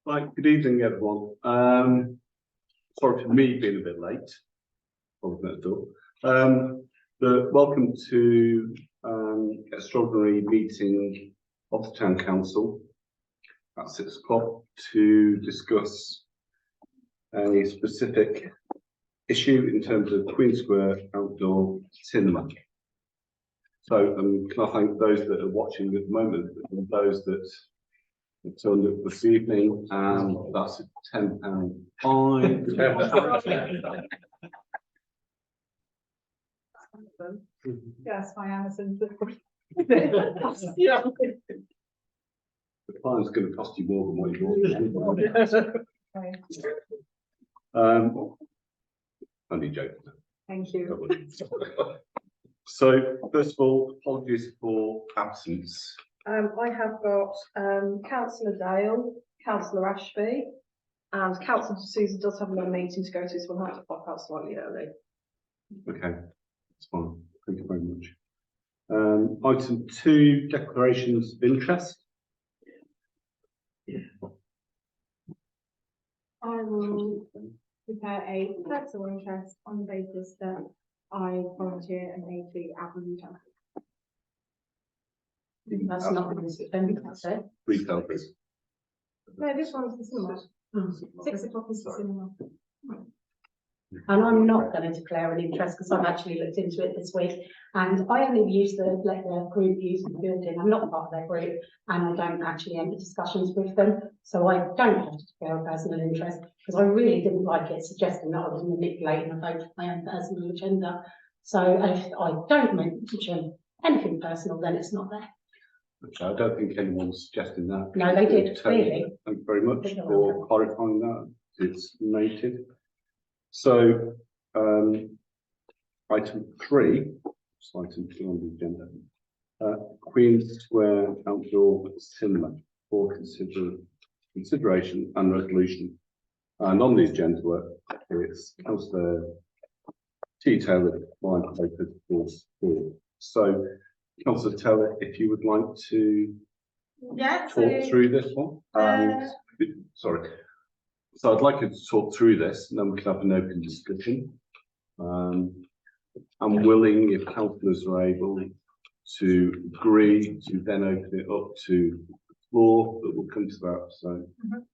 Right, good evening, everyone. Sorry for me being a bit late. Probably at the door. But welcome to extraordinary meeting of the Town Council at 6 o'clock to discuss a specific issue in terms of Queen Square outdoor cinema. So can I thank those that are watching at the moment and those that turned up this evening, and that's a £10 fine. Yes, by Amazon. Yeah. The fine's going to cost you more than what you bought. Only joking. Thank you. So, first of all, apologies for absence. I have got Councillor Dale, Councillor Ashby, and Councillor Susan does have another meeting to go to, so we'll have to pop out slightly early. Okay, that's fine. Thank you very much. Item 2, declarations of interest. I will prepare a personal interest on the basis that I volunteer and aid the Aberdeen. That's not that's it. Retail group. No, this one's the cinema. 6 o'clock is the cinema. And I'm not going to declare an interest because I've actually looked into it this week, and I only use let the group use the building. I'm not part of their group, and I don't actually enter discussions with them, so I don't have to declare a personal interest because I really didn't like it suggesting that I was manipulating a vote for my own personal agenda. So if I don't mention anything personal, then it's not there. Okay, I don't think anyone's suggesting that. No, they did, clearly. Thank you very much for clarifying that. It's noted. So, item 3, it's item 2 on the agenda, Queen Square outdoor cinema for consideration and resolution. And on the agenda, it's Councillor T. Taylor, line paper for sport. So, Councillor Taylor, if you would like to talk through this one. Sorry. So I'd like you to talk through this, and then we can have an open discussion. I'm willing, if councillors are able, to agree to then open it up to the floor, but we'll come to that. So,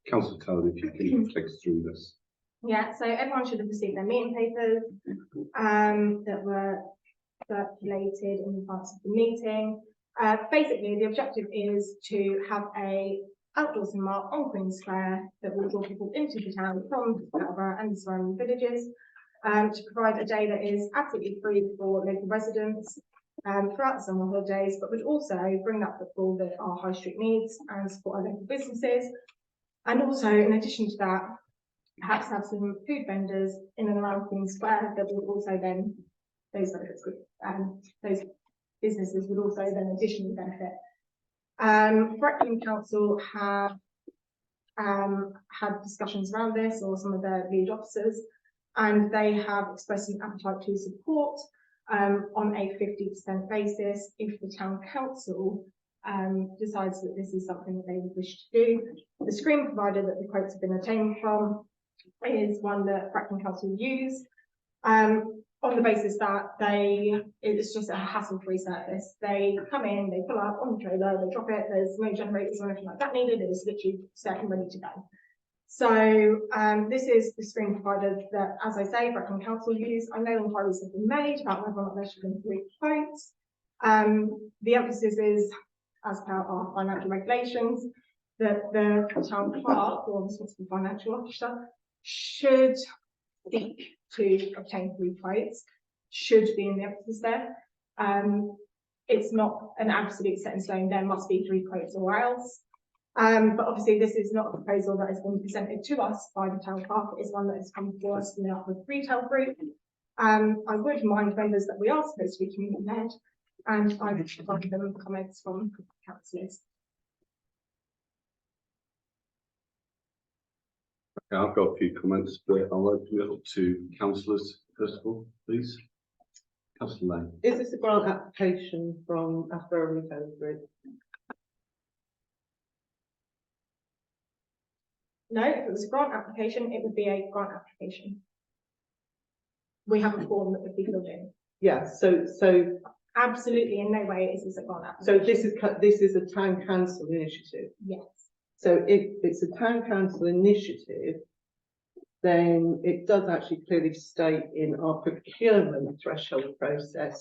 Councillor Taylor, if you can take us through this. Yeah, so everyone should have received their meeting papers that were circulated in advance of the meeting. Basically, the objective is to have a outdoor cinema on Queen Square that will draw people into the town from Peterborough and the surrounding villages, to provide a day that is absolutely free for local residents throughout the summer holidays, but would also bring that footfall that our high street needs and support our local businesses. And also, in addition to that, perhaps have some food vendors in and around Queen Square that would also then, those benefits would, those businesses would also then additionally benefit. Brecon Council have had discussions around this, or some of their lead officers, and they have expressed an appetite to support on a 50% basis if the Town Council decides that this is something that they would wish to do. The screen provider that the quotes have been obtained from is one that Brecon Council use. On the basis that it's just a hassle-free service. They come in, they pull up on the trailer, they drop it, there's no generators or anything like that needed, it is literally set and ready to go. So this is the screen provider that, as I say, Brecon Council use. I know inquiries have been made about whether or not there should be 3 quotes. The emphasis is, as per our financial regulations, that the town clerk, or responsible financial officer, should seek to obtain 3 quotes, should be in the emphasis there. It's not an absolute set in stone, there must be 3 quotes or else. But obviously this is not a proposal that has been presented to us by the town clerk, it is one that has come to us from the Upward Retail Group. I would remind members that we are supposed to be community led, and I would provide them comments from councillors. Okay, I've got a few comments, but I'll open it up to councillors first of all, please. Councillor Lane. Is this a grant application from Ashborough Retail Group? No, if it was a grant application, it would be a grant application. We have a form that would be filled in. Yeah, so Absolutely, in no way is this a grant application. this is a town council initiative. Yes. So if it's a town council initiative, then it does actually clearly state in our procurement threshold process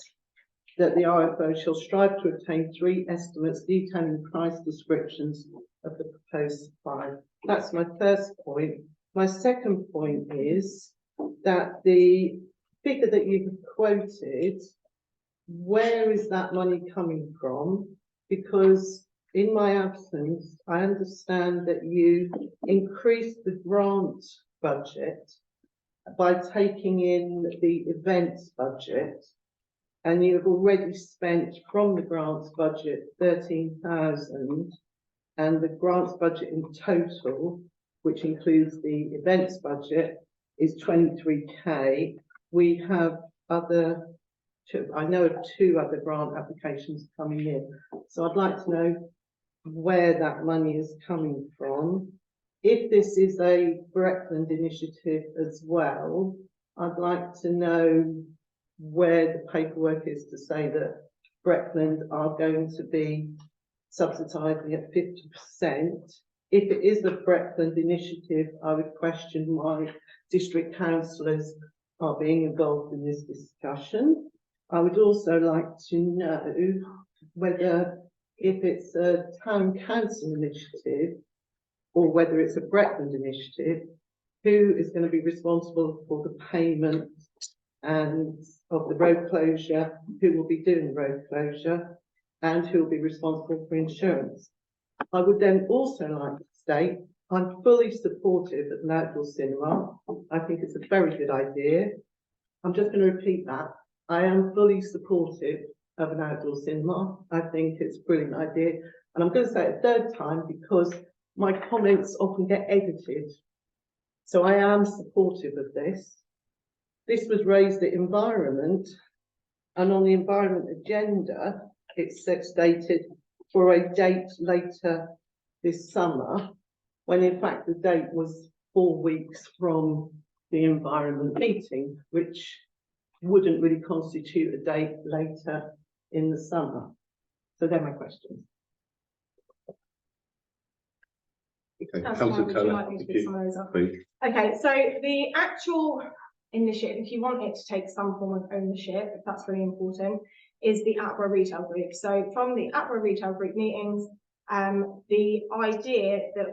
that the RFO shall strive to obtain 3 estimates detailing price descriptions of the proposed supply. That's my first point. My second point is that the figure that you've quoted, where is that money coming from? Because in my absence, I understand that you increased the grant budget by taking in the events budget, and you have already spent from the grants budget 13,000, and the grants budget in total, which includes the events budget, is 23k. We have I know of 2 other grant applications coming in, so I'd like to know where that money is coming from. If this is a Breckland initiative as well, I'd like to know where the paperwork is to say that Breckland are going to be subsidising at 50%. If it is the Breckland initiative, I would question why district councillors are being involved in this discussion. I would also like to know whether, if it's a town council initiative or whether it's a Breckland initiative, who is going to be responsible for the payment and of the road closure, who will be doing the road closure, and who will be responsible for insurance. I would then also like to state I'm fully supportive of an outdoor cinema. I think it's a very good idea. I'm just going to repeat that. I am fully supportive of an outdoor cinema. I think it's a brilliant idea. And I'm going to say it a third time because my comments often get edited. So I am supportive of this. This was raised at environment, and on the environment agenda, it's stated for a date later this summer, when in fact the date was 4 weeks from the environment meeting, which wouldn't really constitute a date later in the summer. So they're my questions. Okay, That's Councillor fine, would you Keller, like me to thank put you. some of those up? Please. Okay, so the actual initiative, if you want it to take some form of ownership, if that's really important, is the APRA Retail Group. So from the APRA Retail Group meetings, the idea that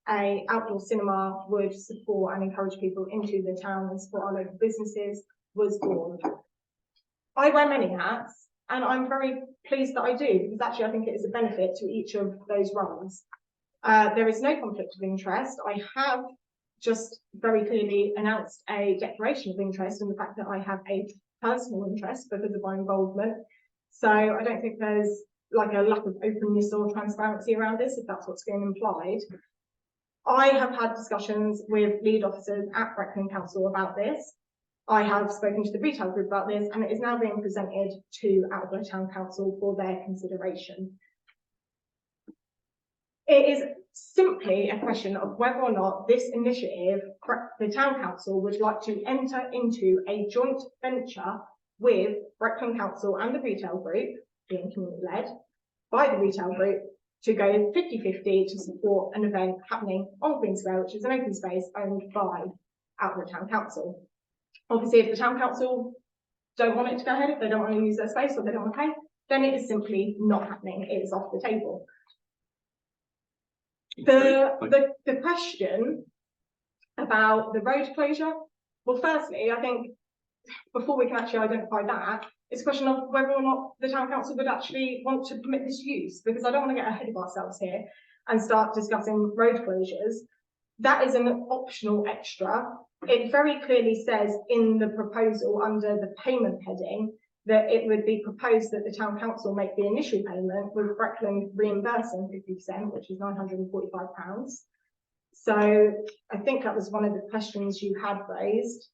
a outdoor cinema would support and encourage people into the town and support our local businesses was born. I wear many hats, and I'm very pleased that I do, because actually I think it is a benefit to each of those roles. There is no conflict of interest. I have just very clearly announced a declaration of interest in the fact that I have a personal interest because of my involvement. So I don't think there's like a lack of openness or transparency around this, if that's what's being implied. I have had discussions with lead officers at Breckland Council about this. I have spoken to the retail group about this, and it is now being presented to Outdoor Town Council for their consideration. It is simply a question of whether or not this initiative, the town council would like to enter into a joint venture with Breckland Council and the retail group, being community led by the retail group, to go 50-50 to support an event happening on Queen Square, which is an open space owned by Outdoor Town Council. Obviously, if the town council don't want it to go ahead, if they don't want to use their space or they don't want to pay, then it is simply not happening. It is off the table. The question about the road closure, well, firstly, I think before we can actually identify that, it's a question of whether or not the town council would actually want to permit this use, because I don't want to get ahead of ourselves here and start discussing road closures. That is an optional extra. It very clearly says in the proposal under the payment heading that it would be proposed that the town council make the initial payment with Breckland reimbursing 50%, which is £945. So I think that was one of the questions you had raised.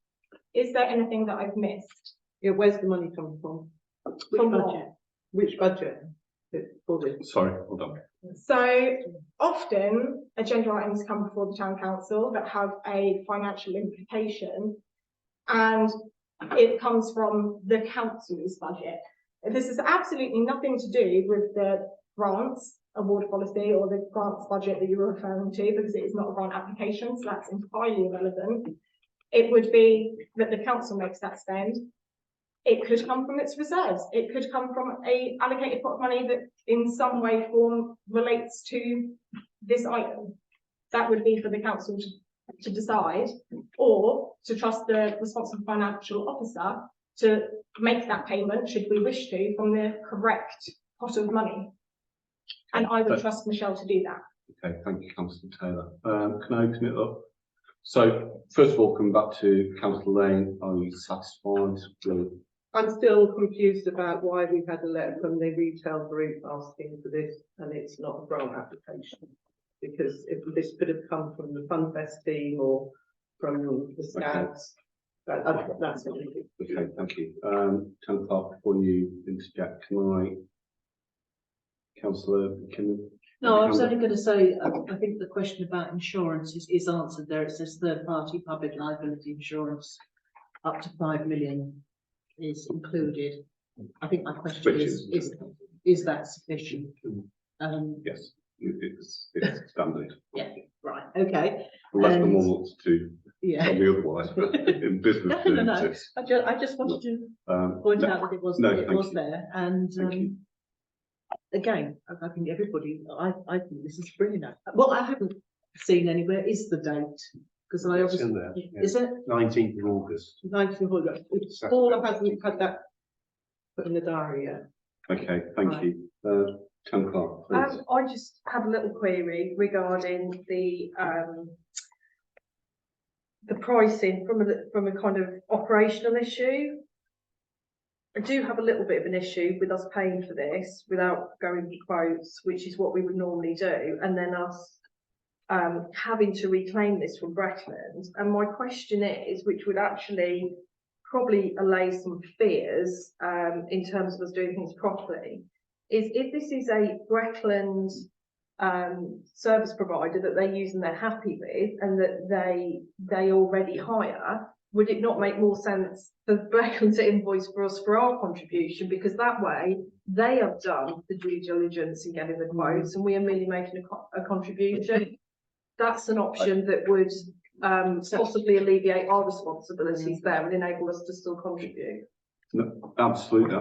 Is there anything that I've missed? Yeah, where's the money coming from? Which From budget? what? Which budget? For this? Sorry, hold on. So often agenda items come before the town council that have a financial implication, and it comes from the council's budget. This has absolutely nothing to do with the grants award policy or the grants budget that you were referring to, because it is not a grant application, so that's entirely irrelevant. It would be that the council makes that spend. It could come from its reserves. It could come from a allocated pot of money that in some way, form relates to this item. That would be for the council to decide, or to trust the responsible financial officer to make that payment, should we wish to, from the correct pot of money. And I would trust Michelle to do that. Okay, thank you, Councillor Taylor. Can I open it up? So, first of all, coming back to Councillor Lane, are you satisfied with? I'm still confused about why we had a letter from the retail group asking for this, and it's not a grant application. Because if this could have come from the Funfest team or from the Scouts, that's what we do. Okay, thank you. Town Clerk, before you interject, can I, Councillor McKinnon? No, I was only going to say, I think the question about insurance is answered there. It says third party public liability insurance up to 5 million is included. I think my question is that sufficient? Yes, it's standard. Yeah, right, okay. Unless someone wants to Yeah. tell me otherwise, but in business No. terms, I just wanted to point out that it was there, and again, I think everybody, I think this is brilliant. What I haven't seen anywhere is the date, because I It's obviously, in there. Yeah. is it? 19th of August. 19th of August. Paul hasn't had that put in the diary yet. okay, thank you. Town Clerk, please. I just had a little query regarding the pricing from a kind of operational issue. I do have a little bit of an issue with us paying for this without going for quotes, which is what we would normally do, and then us having to reclaim this from Bretland. And my question is, which would actually probably allay some fears in terms of us doing things properly, is if this is a Bretland service provider that they use and they're happy with, and that they already hire, would it not make more sense for Bretland to invoice for us for our contribution? Because that way they have done the due diligence in getting the quotes, and we are merely making a contribution. That's an option that would possibly alleviate our responsibilities there and enable us to still contribute. No, absolutely.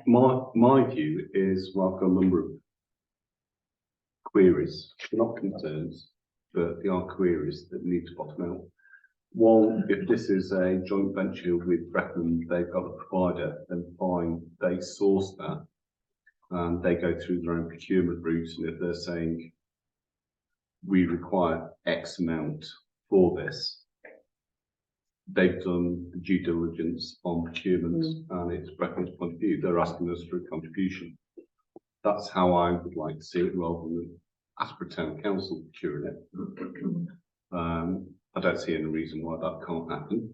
My view is, well, I've got a number of queries, not concerns, but there are queries that need to bottom out. One, if this is a joint venture with Bretland, they've got a provider, then fine, they source that and they go through their own procurement routes. And if they're saying we require X amount for this, they've done the due diligence on procurement and it's Bretland's point of view. They're asking us for a contribution. That's how I would like to see it, rather than Asper Town Council procuring it. I don't see any reason why that can't happen,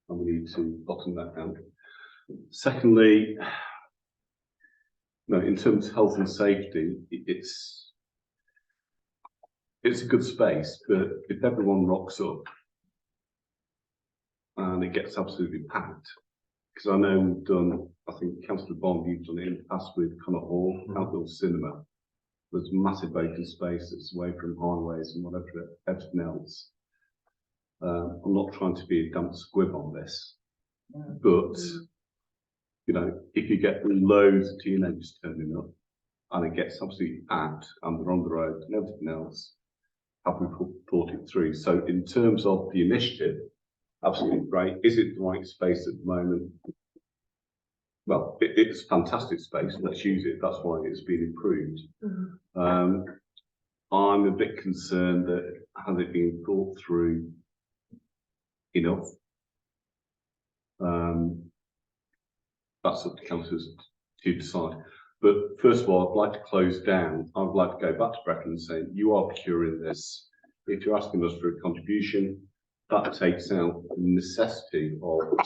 and we need to bottom that out. Secondly, no, in terms of health and safety, it's a good space, but if everyone rocks up and it gets absolutely packed, because I know we've done, I think Councillor Bond, you've done it in the past with Connaught Hall, outdoor cinema. There's massive vacant spaces away from highways and whatever, everything else. I'm not trying to be a damp squib on this, but you know, if you get loads of teenagers turning up and it gets absolutely packed and they're on the road and everything else, have we thought it through? So in terms of the initiative, absolutely great. Is it the right space at the moment? Well, it's a fantastic space. Let's use it. That's why it's been improved. I'm a bit concerned that has it been thought through enough? That's up to councillors to decide. But first of all, I'd like to close down. I'd like to go back to Bretland and say, you are procuring this. If you're asking us for a contribution, that takes out the necessity of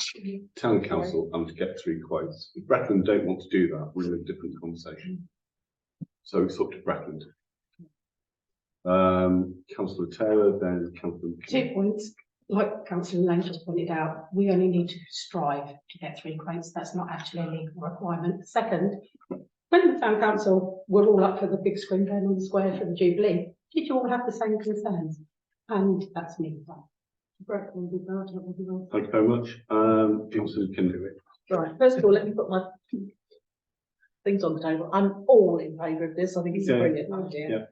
town council and to get 3 quotes. If Bretland don't want to do that, we're in a different conversation. So it's up to Bretland. Councillor Taylor, then Councillor. 2 points, like Councillor Lane just pointed out, we only need to strive to get 3 quotes. That's not actually a legal requirement. Second, when the town council were all up for the big screen going on the square for the Jubilee, did you all have the same concerns? And that's me. Thank you very much. Councillor can do it. Right, first of all, let me put my things on the table. I'm all in favour of this. I think it's a Yeah. brilliant idea.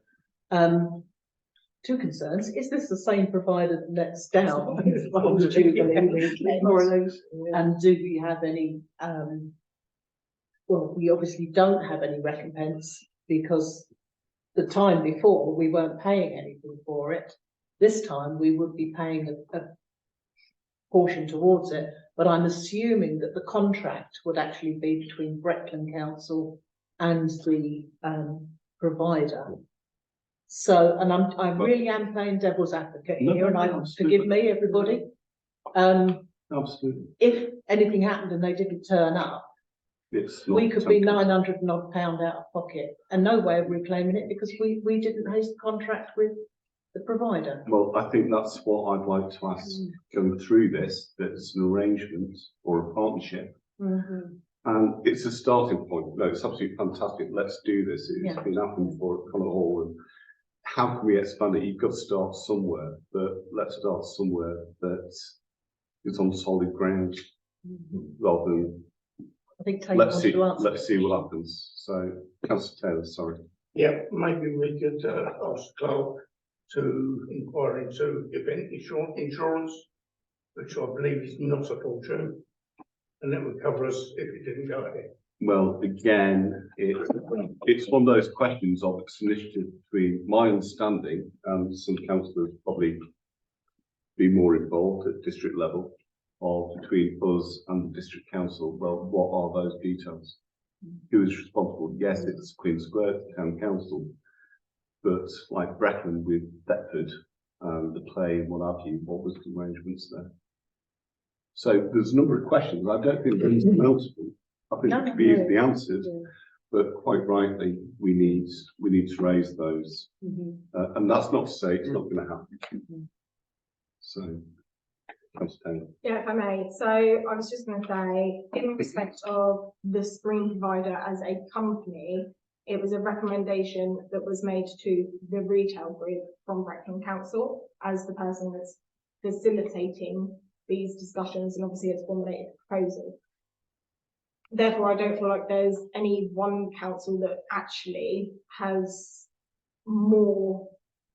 2 concerns. Is this the same provider that lets down? on the Jubilee weekend? And do we have any, well, we obviously don't have any recompense because the time before we weren't paying anything for it. This time we would be paying a portion towards it, but I'm assuming that the contract would actually be between Brecon Council and the provider. So, and I really am playing devil's advocate here, and forgive me, everybody. Absolutely. If anything happened and they didn't turn up, we could be £900 and odd out of pocket, and no way of reclaiming it because we didn't raise the contract with the provider. Well, I think that's what I'd like to ask going through this, that it's an arrangement or a partnership. And it's a starting point. No, it's absolutely fantastic. Let's do this. It's been happening for Connor Hall. And how can we expand it? You've got to start somewhere, but let's start somewhere that is on solid ground rather than I think let's see what happens. So, Councillor Taylor, sorry. Yeah, maybe we could ask Clark to inquire into event insurance, which I believe is not a fortune, and that would cover us if it didn't go ahead. Well, again, it's one of those questions of its initiative between my understanding, and some councillors probably be more involved at district level, or between us and the district council. Well, what are those details? Who is responsible? Yes, it's Queen Square, the town council, but like Brecon with Thetford, the play and what have you, what was the arrangements there? So there's a number of questions. I don't think there's multiple. I think it could be easily answered, but quite rightly, we need to raise those, and that's not to say it's not going to happen. So, Yeah, if I may. So I was just going to say, in respect of the screen provider as a company, it was a recommendation that was made to the retail group from Brecon Council as the person that's facilitating these discussions, and obviously it's formulated a proposal. Therefore, I don't feel like there's any one council that actually has more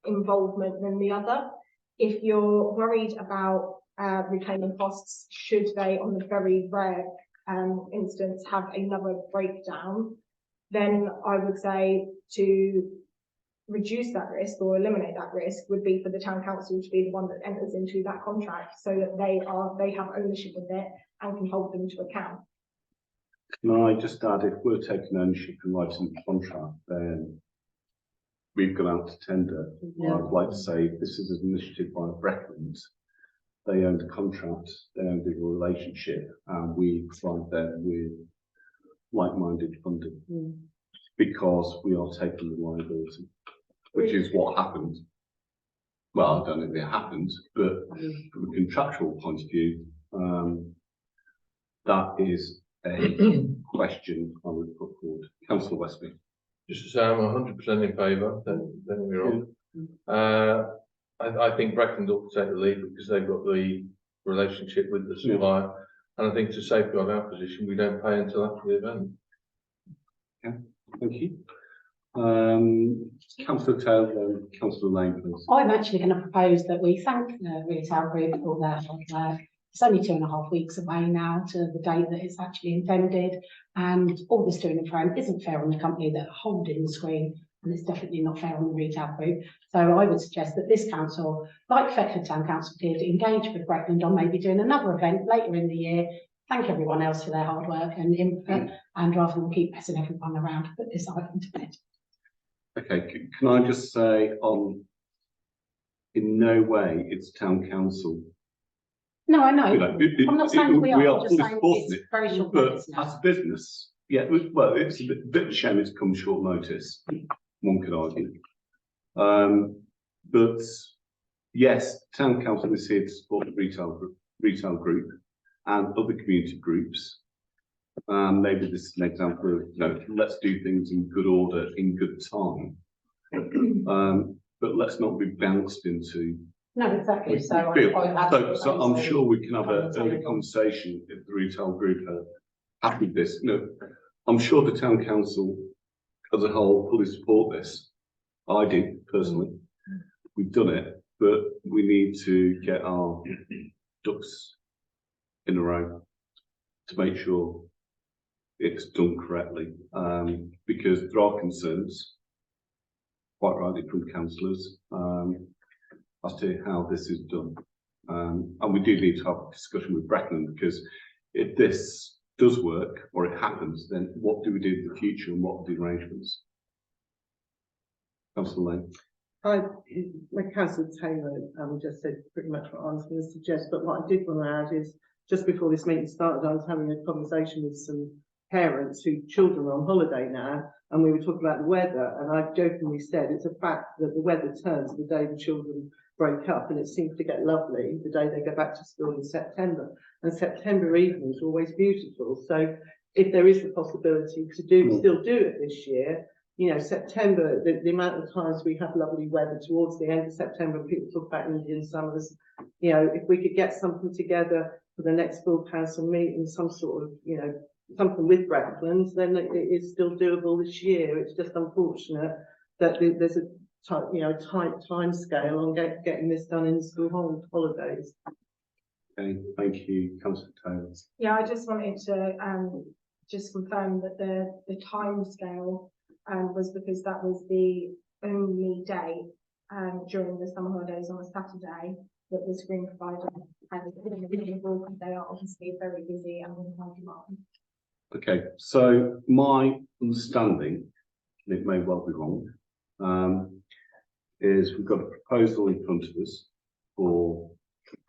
involvement than the other. If you're worried about reclaiming costs, should they, on the very rare instance, have another breakdown, then I would say to reduce that risk or eliminate that risk would be for the town council to be the one that enters into that contract, so that they have ownership of it and can hold them to account. Can I just add, if we're taking ownership and writing the contract, then we've gone out to tender. I'd like to say this is an initiative by Brecon. They own the contract, they own the relationship, and we provide them with like-minded funding because we are taking the liability, which is what happened. Well, I don't know if it happened, but from a contractual point of view, that is a question I would put forward. Councillor Westby. Just to say I'm 100% in favour, then we're on. I think Brecon ought to take the lead because they've got the relationship with the supplier, and I think to safeguard our position, we don't pay until after the event. Okay, thank you. Councillor Taylor, then Councillor Lane, please. I'm actually going to propose that we thank the retail group for their hard work. It's only 2.5 weeks away now to the date that it's actually intended, and all this to and fro isn't fair on the company that are holding the screen, and it's definitely not fair on the retail group. So I would suggest that this council, like Thetford Town Council did, engage with Brecon on maybe doing another event later in the year, thank everyone else for their hard work and input, and rather than keep messing everyone around to put this item to bed. Okay, can I just say in no way it's town council. No, I know. You know, I'm not saying we are. I'm just fully saying supporting it's very short but notice now. as a business, yeah, well, it's a bit of a shame it's come short notice, one could argue. But yes, town council is here to support the retail group and other community groups. Maybe this is an example of, you know, let's do things in good order, in good time. But let's not be bounced into. No, exactly, so So I'm sure we can have a early conversation if the retail group are happy with this. You know, I'm sure the town council as a whole fully support this. I do personally. We've done it, but we need to get our ducks in a row to make sure it's done correctly. Because there are concerns, quite rightly, from councillors, as to how this is done. And we do need to have a discussion with Brecon, because if this does work or it happens, then what do we do in the future and what are the arrangements? Councillor Lane. Councillor Taylor just said pretty much what I was going to suggest, but what I did want to add is, just before this meeting started, I was having a conversation with some parents whose children are on holiday now, and we were talking about the weather, and I jokingly said it's a fact that the weather turns the day the children break up, and it seems to get lovely the day they go back to school in September, and September evenings are always beautiful. So if there is the possibility to still do it this year, you know, September, the amount of times we have lovely weather towards the end of September, people talk about Indian summers, you know, if we could get something together for the next full council meeting, some sort of, you know, something with Brecklands, then it is still doable this year. It's just unfortunate that there's a tight time scale on getting this done in the school holidays. Okay, thank you, Councillor Taylor. Yeah, I just wanted to just confirm that the time scale was because that was the only day during the summer holidays on a Saturday that the screen provider had available, because they are obviously very busy and in high demand. Okay, so my understanding, and it may well be wrong, is we've got a proposal in front of us for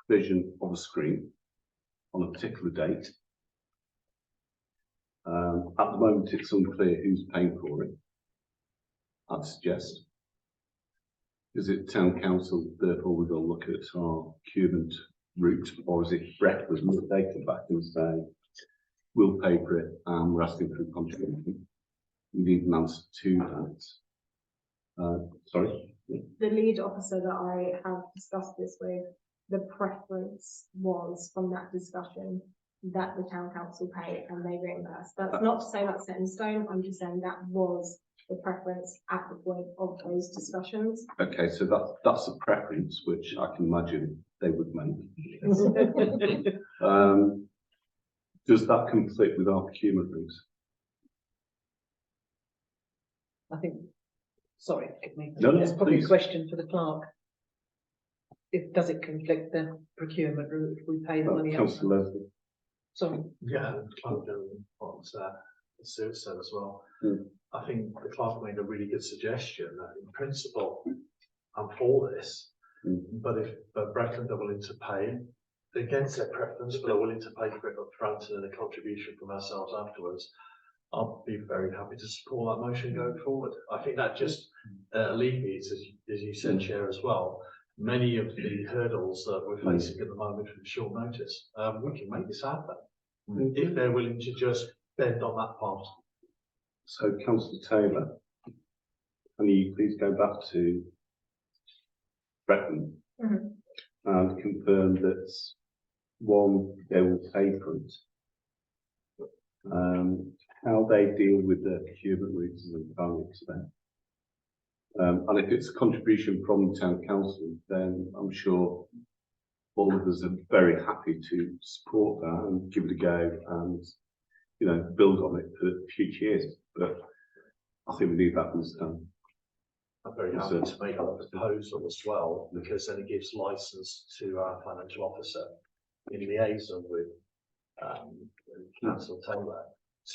provision of a screen on a particular date. At the moment, it's unclear who's paying for it, I'd suggest. Is it town council, therefore we're going to look at our procurement route, or is it Brecklands that they come back and say, we'll pay for it and we're asking for a contribution? We need an answer to that. Sorry? The lead officer that I have discussed this with, the preference was from that discussion that the town council pay and they reimburse. That's not to say that's set in stone, I'm just saying that was the preference at the point of those discussions. Okay, so that's a preference which I can imagine they would make. Does that conflict with our procurement rules? I think, sorry, forgive me. No, That's probably please. a question for the clerk. Does it conflict the procurement route if we pay the money up? Councillor Leslie. Sorry. Yeah, the clerk what Sue said as well. I think the clerk made a really good suggestion that in principle, I'm for this, but if Breckland are willing to pay, against their preference, but are willing to pay for it up front and then a contribution from ourselves afterwards, I'll be very happy to support that motion going forward. I think that just alleviates, as you said, Chair, as well, many of the hurdles that we're facing at the moment with short notice. We can make this happen if they're willing to just bend on that part. So, Councillor Taylor, can you please go back to Breckland and confirm that one, they will pay for it, how they deal with their procurement routes is entirely up to them. And if it's a contribution from the town council, then I'm sure all of us are very happy to support that and give it a go and, you know, build on it for future years. But I think we need that understanding. I'm very happy to make that proposal as well, because then it gives license to our financial officer in liaison with Councillor Taylor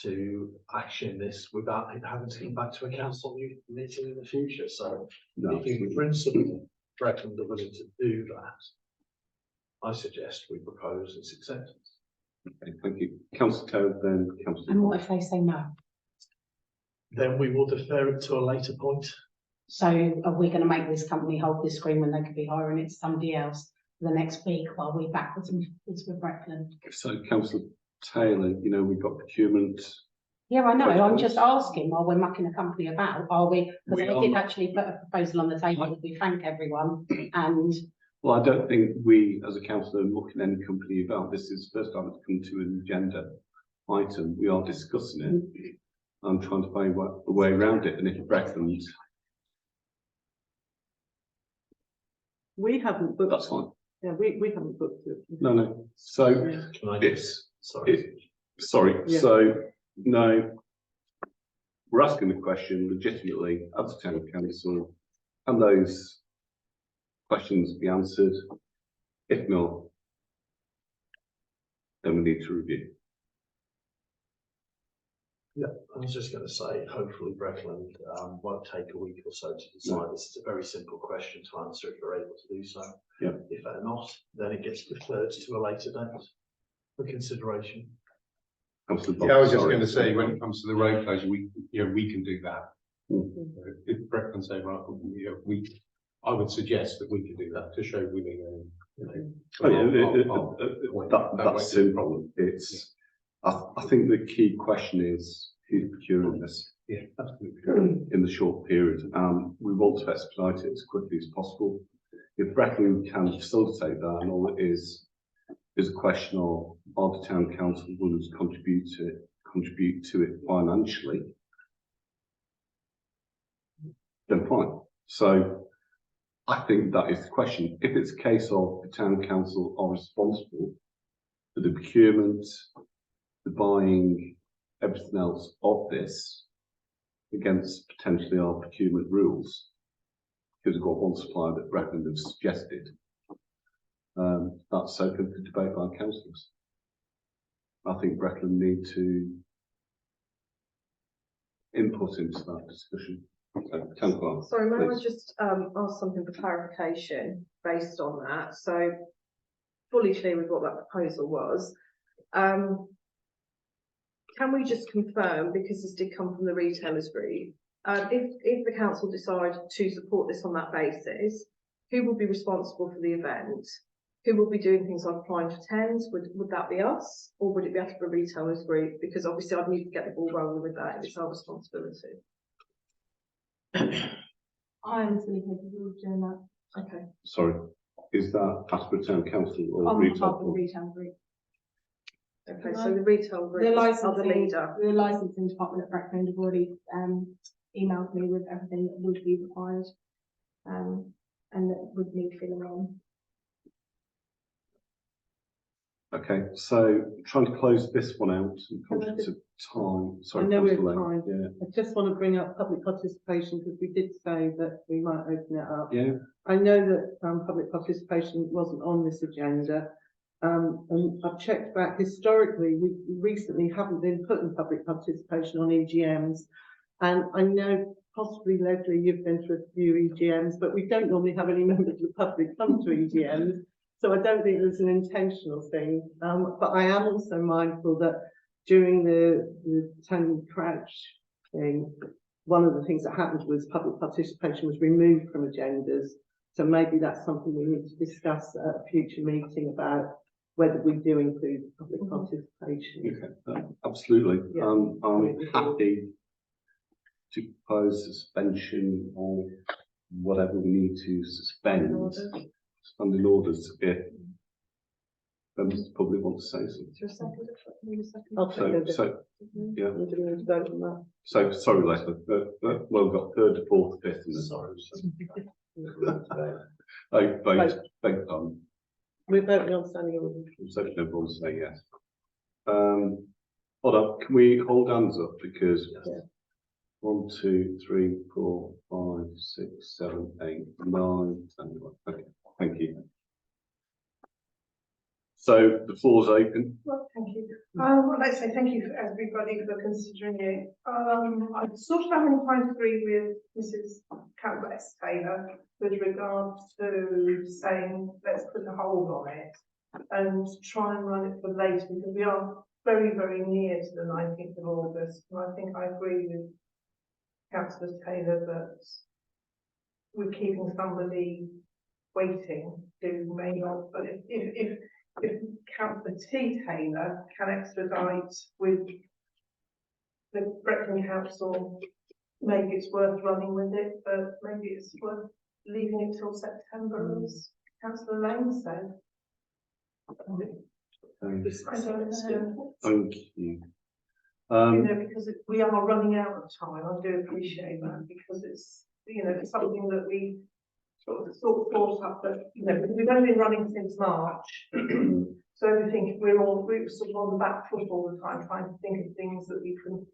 to action this without it having to come back to a council meeting in the future. So if in principle Breckland are willing to do that, I suggest we propose its acceptance. Okay, thank you. Councillor Taylor, then Councillor. And what if they say no? Then we will defer it to a later point. So are we gonna make this company hold this screen when they could be hiring it to somebody else the next week while we backwards and forwards with Breckland? So councillor Taylor, you know, we've got procurement. Yeah, I know, I'm Questions? just asking while we're mucking a company about, are we, because We I are did not. actually put a proposal on the table, we thank everyone, and Well, I don't think we, as a council, are looking any company about. This is the first time it's come to an agenda item. We are discussing it. I'm trying to find a way around it, and if Breckland, We haven't booked. that's fine. Yeah, we haven't booked it. No. So Yeah. Can I it's, sorry. sorry, Yeah. so, no. We're asking the question legitimately as a town council. Can those questions be answered? If not, then we need to review. I was just going to say, hopefully Breckland won't take a week or so to decide. This is a very simple question to answer if they're able to do so. Yeah. If they're not, then it gets deferred to a later date for consideration. Councillor Bob, Yeah, I was just sorry. going to say, when it comes to the road closure, we can do that. Mm. If Breckland say, right, I would suggest that we could do that to show willing and, Oh, yeah, point. that's won't be a simple. problem. It's, I think the key question is who's procuring this Yeah, absolutely. in the short period. We want to expedite it as quickly as possible. If Breckland can facilitate that, and all it is a question of are the town council willing to contribute to it financially, then fine. So I think that is the question. If it's a case of the town council are responsible for the procurement, the buying, everything else of this against potentially our procurement rules, because we've got one supplier that Breckland have suggested, that's open for debate by councillors. I think Breckland need to input into that discussion. So, Town Clerk, Sorry, may I please. just ask something for clarification based on that? So fully clear with what that proposal was. Can we just confirm, because this did come from the retailers group, if the council decide to support this on that basis, who will be responsible for the event? Who will be doing things like applying for tents? Would that be us, or would it be after the retailers group? Because obviously I'd need to get the ball rolling with that if it's our responsibility. I'm fully capable of doing that. Okay. Sorry, is that Asper Town Council or On behalf retail? of the retail group. Okay, so the retail group The are the licensing, leader. the licensing department at Breckland have already emailed me with everything that would be required. And that would need filling on. Okay, so trying to close this one out and conscious of time. Sorry, I know we're Councillor Lane. fine. I just want to bring up public participation because we did say that we might open it up. Yeah, I know that public participation wasn't on this agenda. And I've checked back historically, we recently haven't been putting public participation on EGMs. And I know possibly Leslie, you've been to a few EGMs, but we don't normally have any members of the public come to EGMs. So I don't think it's an intentional thing. But I am also mindful that during the Tony Crouch thing, one of the things that happened was public participation was removed from agendas. So maybe that's something we need to discuss at a future meeting about whether we do include public participation. okay, absolutely. Yeah. I'm happy to propose suspension or whatever we need to suspend. Standing orders if members of the public want to say something. Is there a second? Need a second? I'll second it. So, yeah, We do need to vote on that. so sorry, Leslie, well, we've got third, fourth, fifth, and Sorry. beg pardon. We're voting on standing orders. So everyone's saying yes. Hold on, can we hold hands up because Yeah. 1, 2, 3, 4, 5, 6, 7, 8, 9, 10, 11. Okay, thank you. So the floor's open. Well, thank you. I'd like to say thank you for everybody for considering it. I sort of am inclined to agree with Mrs. Campbell's Taylor with regards to saying let's put a hold on it and try and run it for later because we are very, very near to the 19th of August. And I think I agree with Councillor Taylor that we're keeping somebody waiting who may not, but if Councillor T Taylor can expedite with the Brecon Council, maybe it's worth running with it, but maybe it's worth leaving it till September, as Councillor Lane said. I don't know. Thank you. You know, because we are running out of time. I do appreciate that, because it's, you know, it's something that we sort of thought up, but, you know, because we've only been running since March. So everything, we're sort of on the back foot all the time, trying to think of things that we can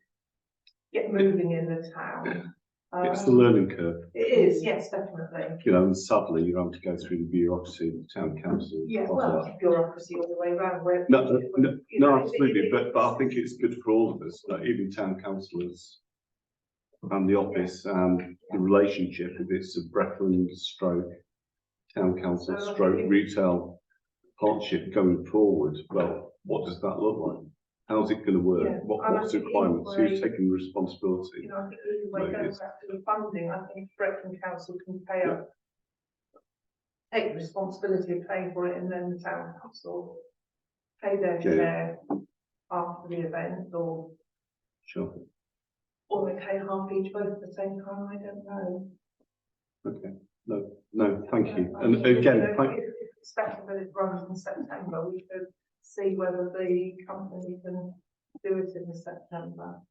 get moving in the town. It's the learning curve. It is, yes, definitely. You know, and sadly, you're having to go through the bureaucracy of the town council. Yeah, well, bureaucracy all the way around. Where No, you know, absolutely, but I think it's good for all of us, that even town councillors and the office and the relationship, if it's a Brecon stroke town council stroke retail partnership going forward, well, what does that look like? How's it going to work? Yeah, What's the requirements? Who's taking the responsibility? you know, I think the way goes back to the funding. I think Brecon Council can pay up, take responsibility of paying for it, and then the town council pay their share after the event, or they pay half each, both at the same time. I don't know. Okay. No, thank you. And You again, know, if expecting that it runs in September, we could see whether the company can do it in September.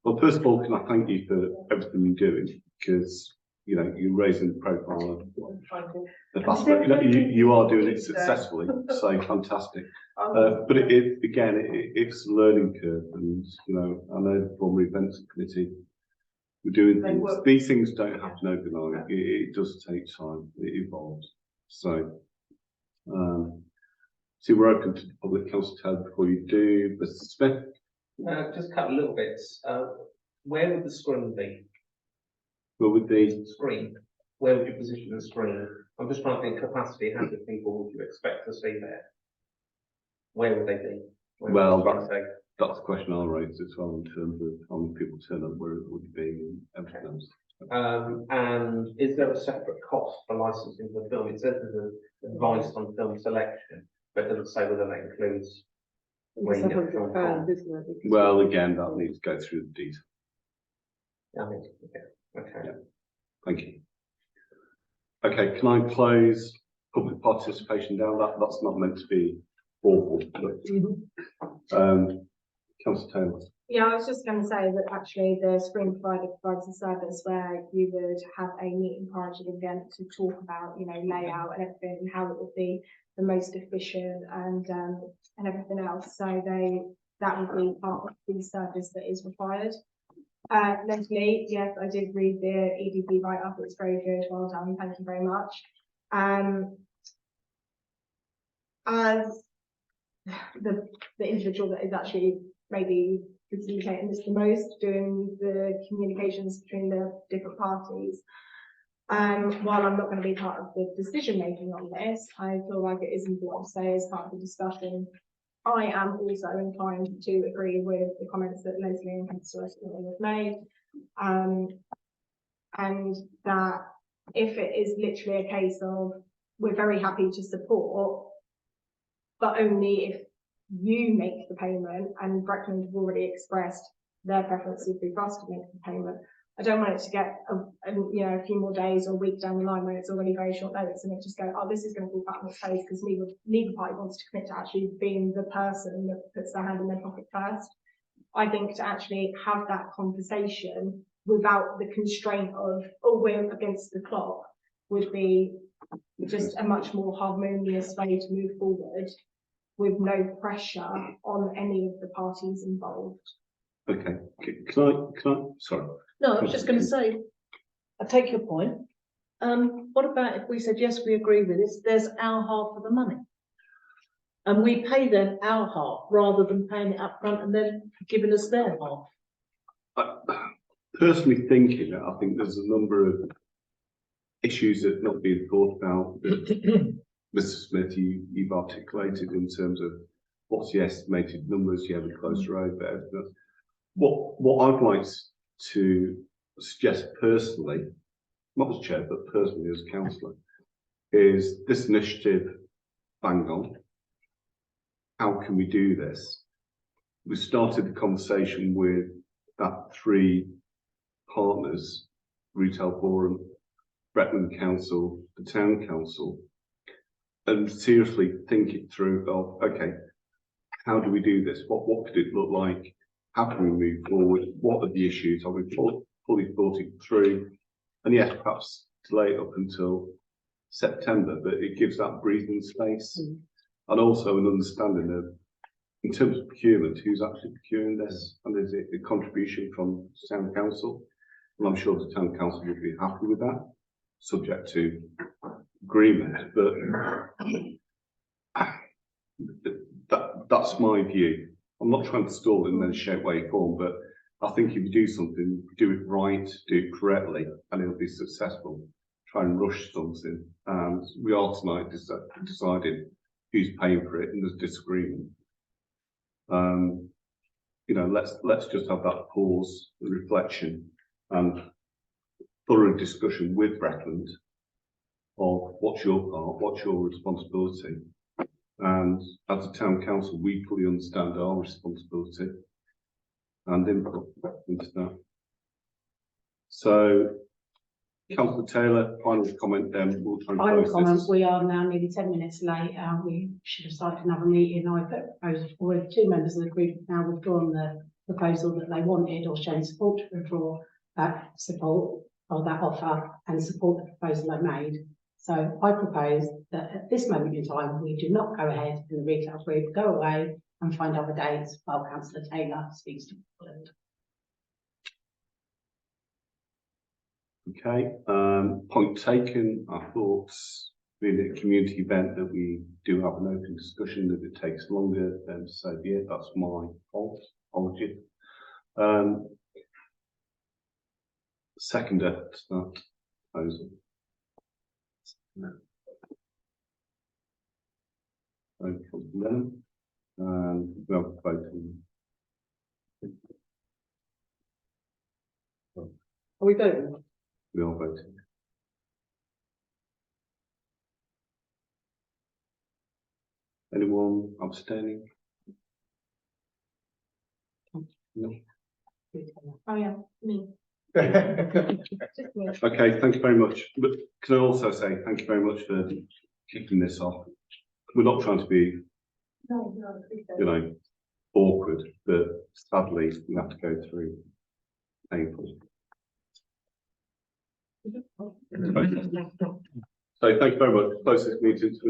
well, first of all, can I thank you for everything you're doing, because you know you're raising the profile of the fact that you are doing it successfully, so fantastic. But it's a learning curve, and you know, I know the former events committee we're doing things. These things don't happen overnight. It does take time. It evolves. So, so we're open to the public. Council Taylor, before you do, Mr. Smith. Just cut little bits. Where would the screen be? Well, with the Screen. Where would you position the screen? I'm just trying to think capacity. How many people would you expect to see there? Where would they be? Well, that's the question I'll raise as well, in terms of how many people turn up, where it would be, and everything else. And is there a separate cost for licensing the film? It says there's advice on film selection, but it doesn't say whether that includes where you get the film from. Well, again, that needs to go through the detail. Okay. Yeah. Thank you. Okay, can I close public participation down? That's not meant to be awful, but Councillor Taylor. Yeah, I was just going to say that actually the screen provider provides a service where you would have a meeting prior to the event to talk about, you know, layout and everything, and how it would be the most efficient and everything else. So that would be part of the service that is required. Leslie, yes, I did read the EDP write-up. It's very good. Well done. Thank you very much. As the individual that is actually maybe facilitating this the most, doing the communications between the different parties. While I'm not going to be part of the decision making on this, I feel like it is important to say as part of the discussion, I am also inclined to agree with the comments that Leslie and Councillor have made, and that if it is literally a case of we're very happy to support, but only if you make the payment, and Brecon have already expressed their preference would be for us to make the payment. I don't want it to get a few more days or a week down the line when it's already very short notice, and it just go, oh, this is going to fall back on its face, because neither party wants to commit to actually being the person that puts their hand in their pocket first. I think to actually have that conversation without the constraint of, oh, we're against the clock, would be just a much more harmonious way to move forward, with no pressure on any of the parties involved. Okay, can I, sorry. No, I was just going to say, I take your point. What about if we said, yes, we agree with this, there's our half of the money? And we pay them our half rather than paying it up front and then giving us their half. Personally thinking, I think there's a number of issues that not being thought about. Mr. Smith, you've articulated in terms of what's the estimated numbers, you have a closer overhead. What I'd like to suggest personally, not as chair, but personally as councillor, is this initiative bang on? How can we do this? We started the conversation with that 3 partners, Retail Forum, Bretland Council, the Town Council, and seriously think it through of, okay, how do we do this? What could it look like? How can we move forward? What are the issues? Have we fully thought it through? And yes, perhaps delay it up until September, but it gives that breathing space and also an understanding of, in terms of procurement, who's actually procuring this, and is it a contribution from Town Council? And I'm sure the Town Council would be happy with that, subject to agreement, but that's my view. I'm not trying to stall in any shape, way, form, but I think if you do something, do it right, do it correctly, and it'll be successful. Try and rush something, and we are tonight deciding who's paying for it, and there's disagreement. You know, let's just have that pause, reflection, and thorough discussion with Bretland of what's your part, what's your responsibility. And as a town council, we fully understand our responsibility and input into that. So, Councillor Taylor, final comment, then we'll try and Final close comment, this. we are now nearly 10 minutes late. We should have started another meeting. I put a proposal forward. 2 members of the group have now withdrawn the proposal that they wanted or shown support to withdraw that support or that offer and support the proposal I made. So I propose that at this moment in time, we do not go ahead and the retail group go away and find other dates while Councillor Taylor speaks to Portland. Okay, point taken. I thought being a community event that we do have an open discussion. If it takes longer, then so be it. That's my fault. Apology. Seconder to that proposal. No. Okay, then, we have a vote on. Are we voting? We are voting. Anyone abstaining? No. Oh, yeah, me. Just me. Okay, thank you very much. But can I also say thank you very much for kicking this off. We're not trying to be, No, appreciate it. you know, awkward, but sadly we have to go through painful. So thank you very much. Close this meeting to